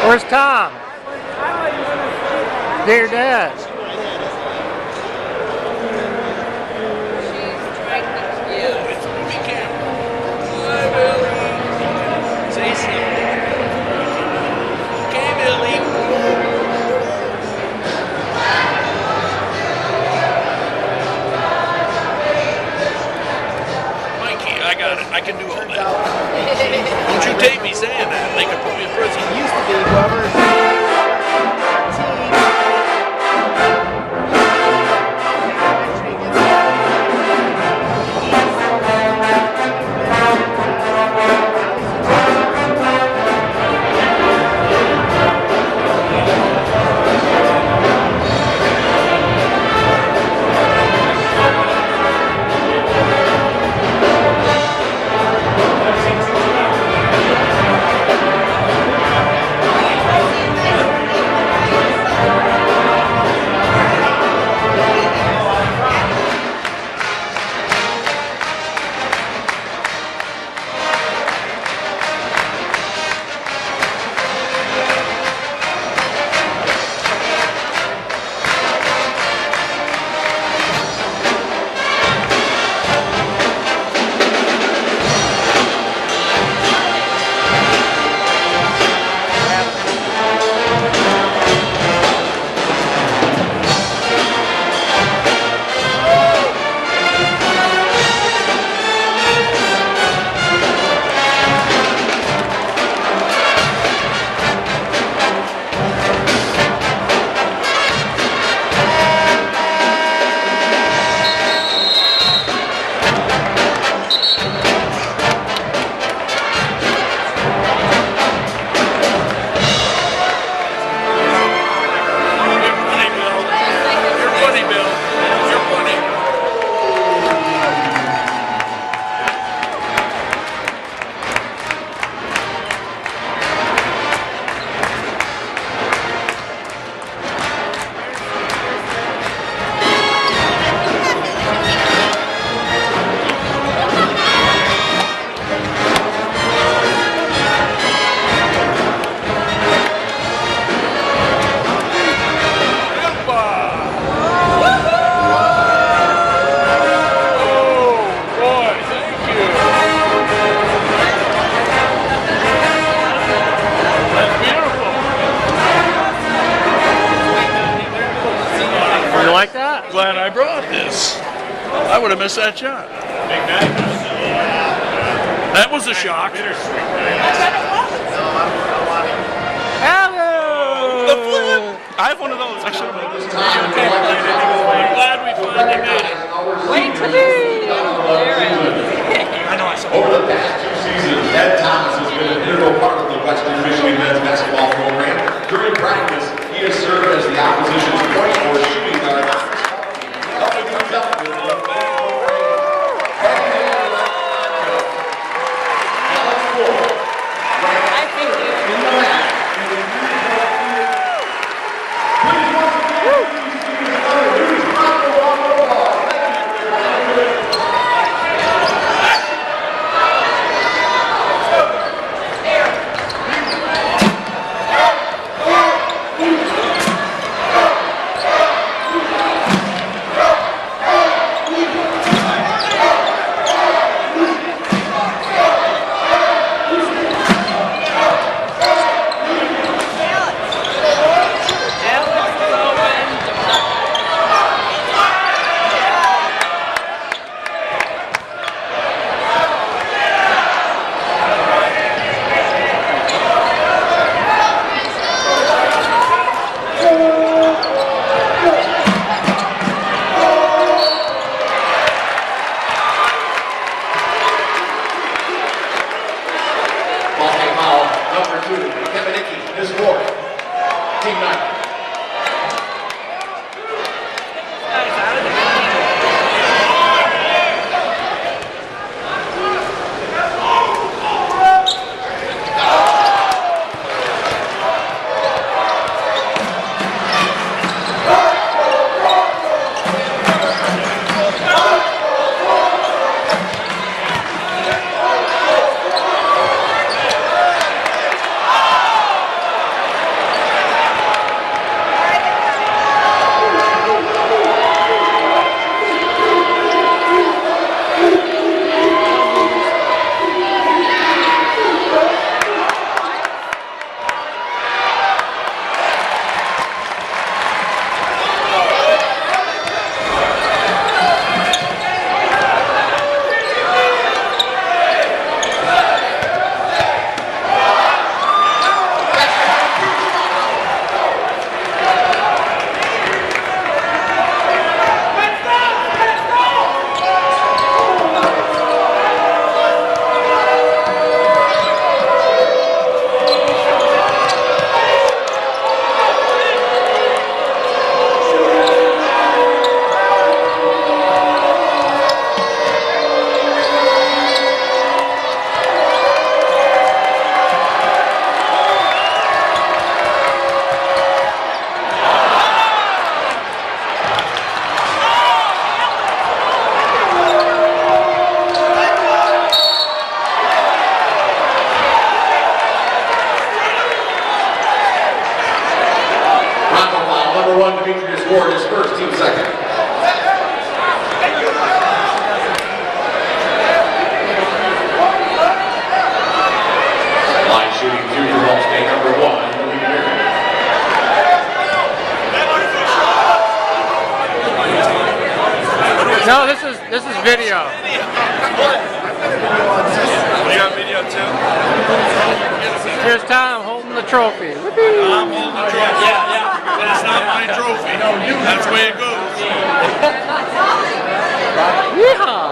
Where's Tom? There it is. Say something. Okay, Billy. Mikey, I got it. I can do all that. Don't you tape me saying that. They could put me in prison. It used to be whoever. Like that? Glad I brought this. I would have missed that shot. That was a shock. Hello! The flip! I have one of those. I should have made this. I'm glad we finally made it. Wait to me! I know I saw it. Over the past 2 seasons, Ed Thomas has been an integral part of the Western Michigan men's basketball program. During practice, he has served as the opposition's point forward shooting guard. Helping things up with I think this is video. You got video too? Here's Tom holding the trophy. I'm holding the trophy. Yeah. But it's not my trophy. That's the way it goes. Yeehaw!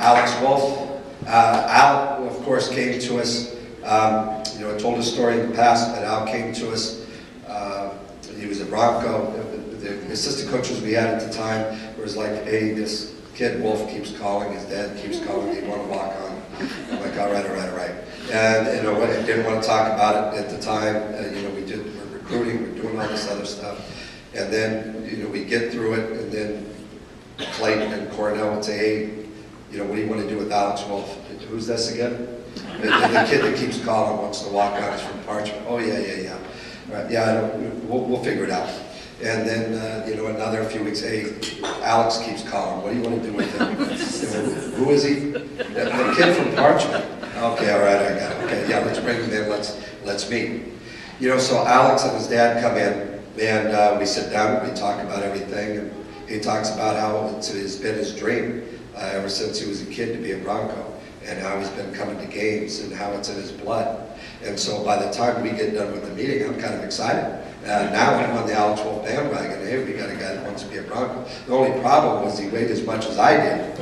Alex Wolf. Al, of course, came to us. I told a story in the past, but Al came to us. He was a Bronco. The assistant coaches we had at the time was like, hey, this kid Wolf keeps calling, his dad keeps calling, they want to walk on. I'm like, all right. And I didn't want to talk about it at the time. We're recruiting, we're doing all this other stuff. And then, we get through it, and then Clayton and Cornell would say, hey, what do you want to do with Alex Wolf? Who's this again? The kid that keeps calling wants to walk on is from Parchment. Oh, yeah. Right, yeah, we'll figure it out. And then, another few weeks, hey, Alex keeps calling. What do you want to do with him? Who is he? The kid from Parchment. Okay, all right, I got it. Okay, yeah, let's bring him in. Let's meet. So Alex and his dad come in, and we sit down and we talk about everything. And he talks about how it's been his dream ever since he was a kid to be a Bronco, and how he's been coming to games and how it's in his blood. And so by the time we get done with the meeting, I'm kind of excited. Now I'm on the Alex Wolf bandwagon. Hey, we got a guy that wants to be a Bronco. The only problem was he weighed as much as I did.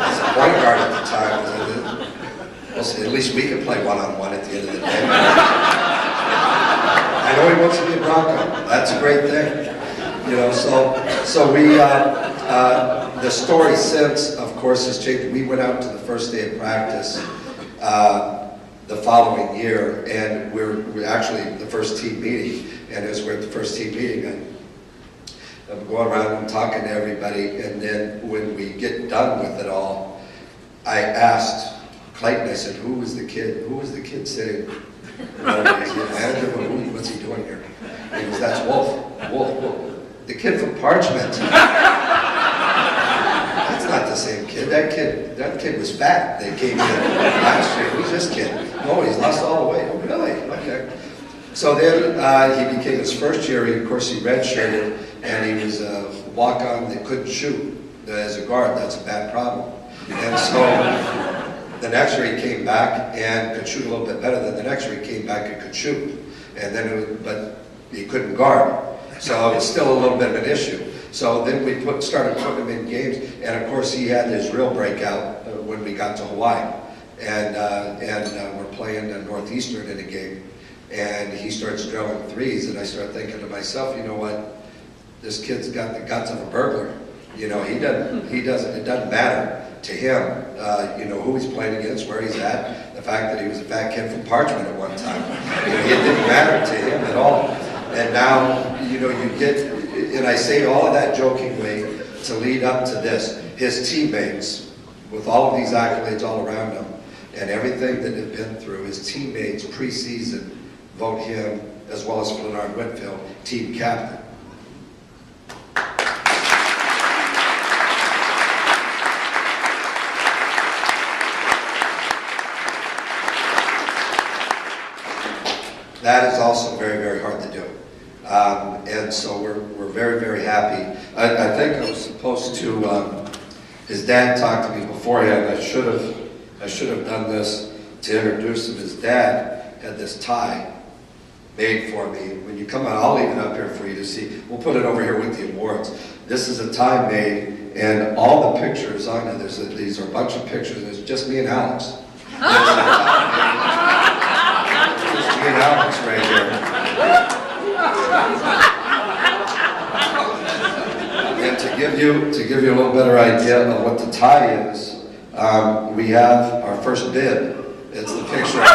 As a point guard at the time, at least we could play one-on-one at the end of the day. I know he wants to be a Bronco. That's a great thing. So we, the story since, of course, has changed. We went out to the first day of practice the following year, and we're actually the first team meeting. And as we're at the first team meeting, I'm going around and talking to everybody, and then when we get done with it all, I asked Clayton, I said, who was the kid sitting? Manager, what's he doing here? He goes, that's Wolf. The kid from Parchment. That's not the same kid. That kid was fat. They came in last year. Who's this kid? No, he's lost all the weight. Oh, really? Okay. So then he became his first year. Of course, he redshirted, and he was a walk-on that couldn't shoot as a guard. That's a bad problem. And so the next year he came back and could shoot a little bit better. Than the next year he came back and could shoot, and then but he couldn't guard. So it's still a little bit of an issue. So then we started putting him in games, and of course he had his real breakout when we got to Hawaii, and we're playing Northeastern in a game, and he starts drilling threes, and I start thinking to myself, you know what, this kid's got the guts of a burglar. It doesn't matter to him, who he's playing against, where he's at, the fact that he was a fat kid from Parchment at one time. It didn't matter to him at all. And now, you get, and I say all of that jokingly to lead up to this. His teammates, with all of these accolades all around him, and everything that they've been through, his teammates preseason vote him, as well as Flennard Whitfield, team captain. That is also very, very hard to do. And so we're very, very happy. I think I was supposed to, his dad talked to me beforehand. I should have done this to introduce him. His dad had this tie made for me. When you come out, I'll leave it up here for you to see. We'll put it over here with the awards. This is a tie made, and all the pictures on it, these are a bunch of pictures. It's just me and Alex. Just me and Alex right here. And to give you a little better idea of what the tie is, we have our first bid. It's the picture of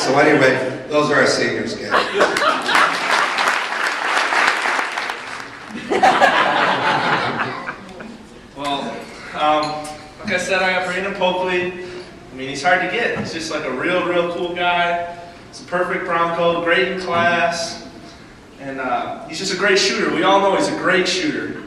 So anyway, those are our seniors, gang. Well, like I said, I got Brandon Polkley. mean, he's hard to get. He's just like a real cool guy. He's a perfect Bronco, great in class. And he's just a great shooter. We all know he's a great shooter.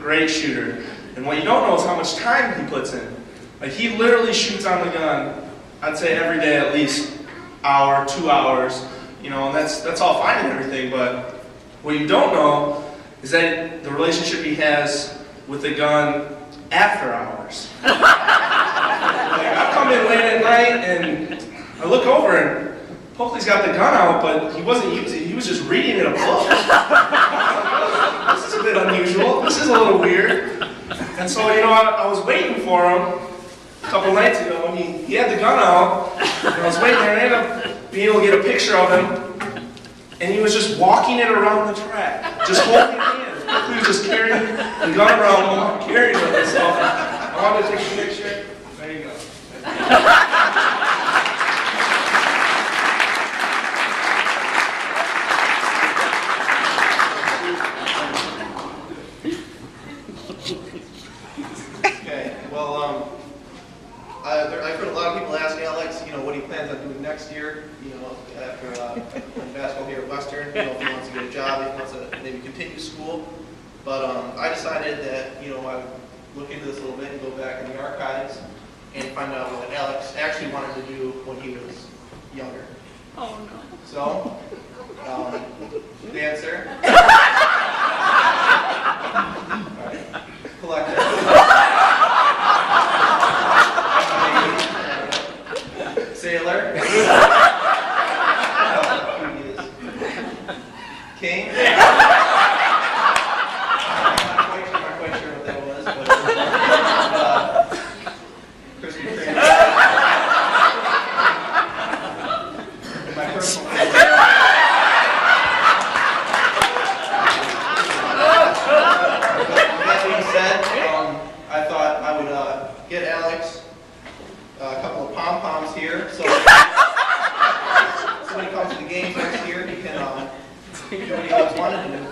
And what you don't know is how much time he puts in. Like, he literally shoots on the gun, I'd say every day at least hour, 2 hours, you know, and that's all fine and everything, but what you don't know is that the relationship he has with the gun after hours. Like, I come in late at night and I look over and Polkley's got the gun out, but he wasn't using it, he was just reading in a book. This is a bit unusual, this is a little weird. And so, you know, I was waiting for him a couple nights ago, and he had the gun out, and I was waiting there, and I ended up being able to get a picture of him, and he was just walking it around the track, just holding it in. He was just carrying the gun around, carrying it and stuff. I wanted to take a picture. There you go. Okay, well, I've heard a lot of people ask Alex, you know, what he plans on doing next year, you know, after playing basketball here at Western, you know, if he wants to get a job, if he wants to maybe continue school. But I decided that, you know, I would look into this a little bit and go back in the archives and find out what Alex actually wanted to do when he was younger. Oh no. So, the answer. Collector. Sailor. King. I'm not quite sure what that was, but Krispy Kreme. And my personal favorite. That being said, I thought I would get Alex a couple of pom-poms here, so when he comes to the games next year, he can do what he always wanted to do.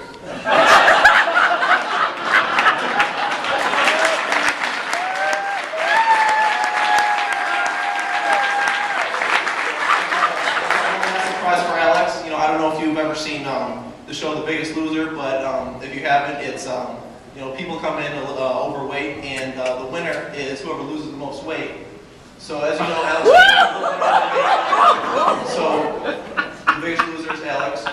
Surprise for Alex. You know, I don't know if you've ever seen the show The Biggest Loser, but if you haven't, it's you know, people come in overweight, and the winner is whoever loses the most weight. So as you know, Alex is a little bit overweight. So the biggest loser is Alex.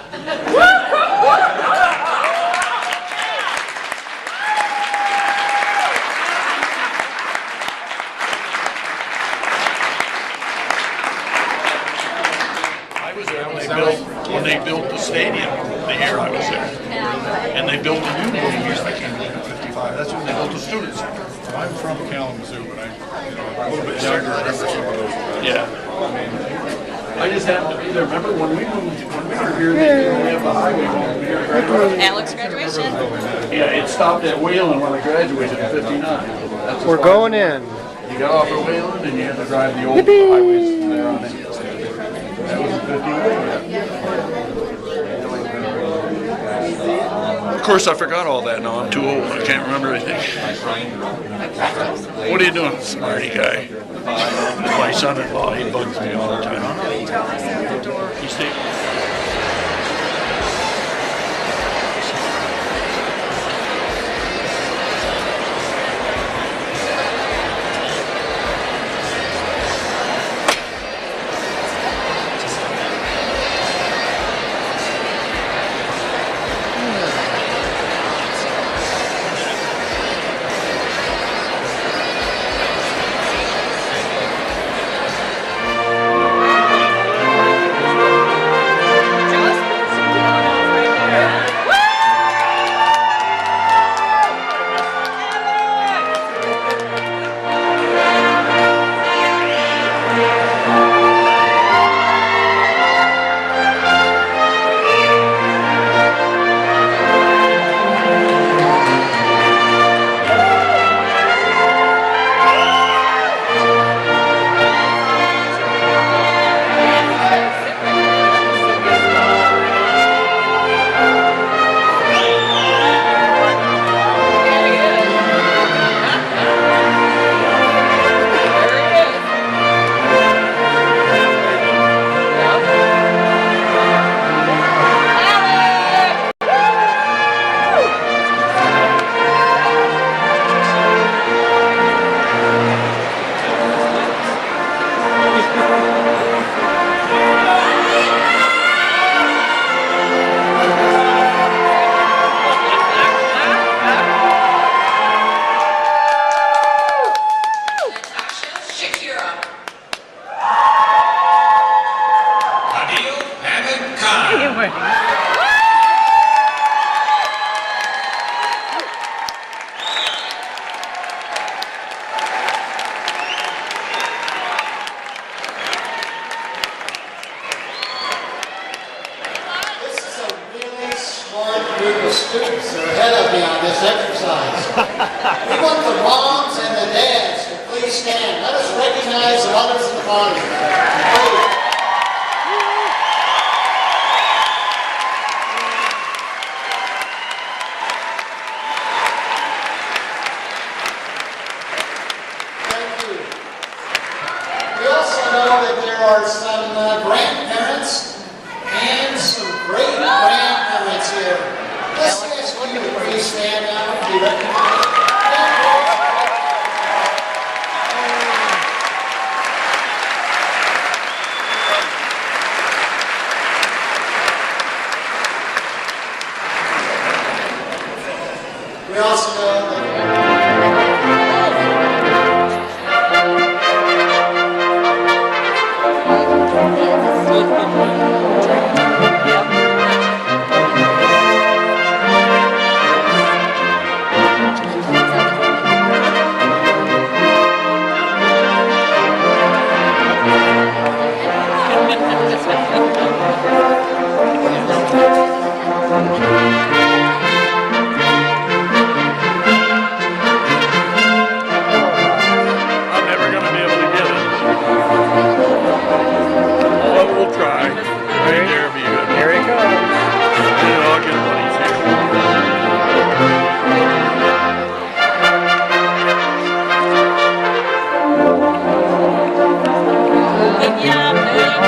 I was there when they built the stadium, the year I was there. And they built a new building here, I can't remember, 55. That's when they built the student center. I'm from Kalamazoo, but I'm a little bit younger. I remember some of those. Yeah. I just happened to be there. Remember when we were here, they only have the highway going here. Alex graduation. Yeah, it stopped at Wayland when I graduated in 59. That's We're going in. You got off at Wayland and you had to drive the old highways from there on in. That was in 51. Of course, I forgot all that now. I'm too old. I can't remember anything. What are you doing, smarty guy? My son-in-law, he bugs me all the time. He stays. boy. This is a really smart group of students that are ahead of me on this exercise. We want the moms and the dads to please stand. Let us recognize the mothers and the fathers. Please. Thank you. We also know that there are some grandparents and some great grandparents here. Let's ask you to please stand up and be recognized. We also know that I'm never gonna be able to get it. But we'll try. Right here, be good. Here he comes. And I'll get one easier. Good job, dude.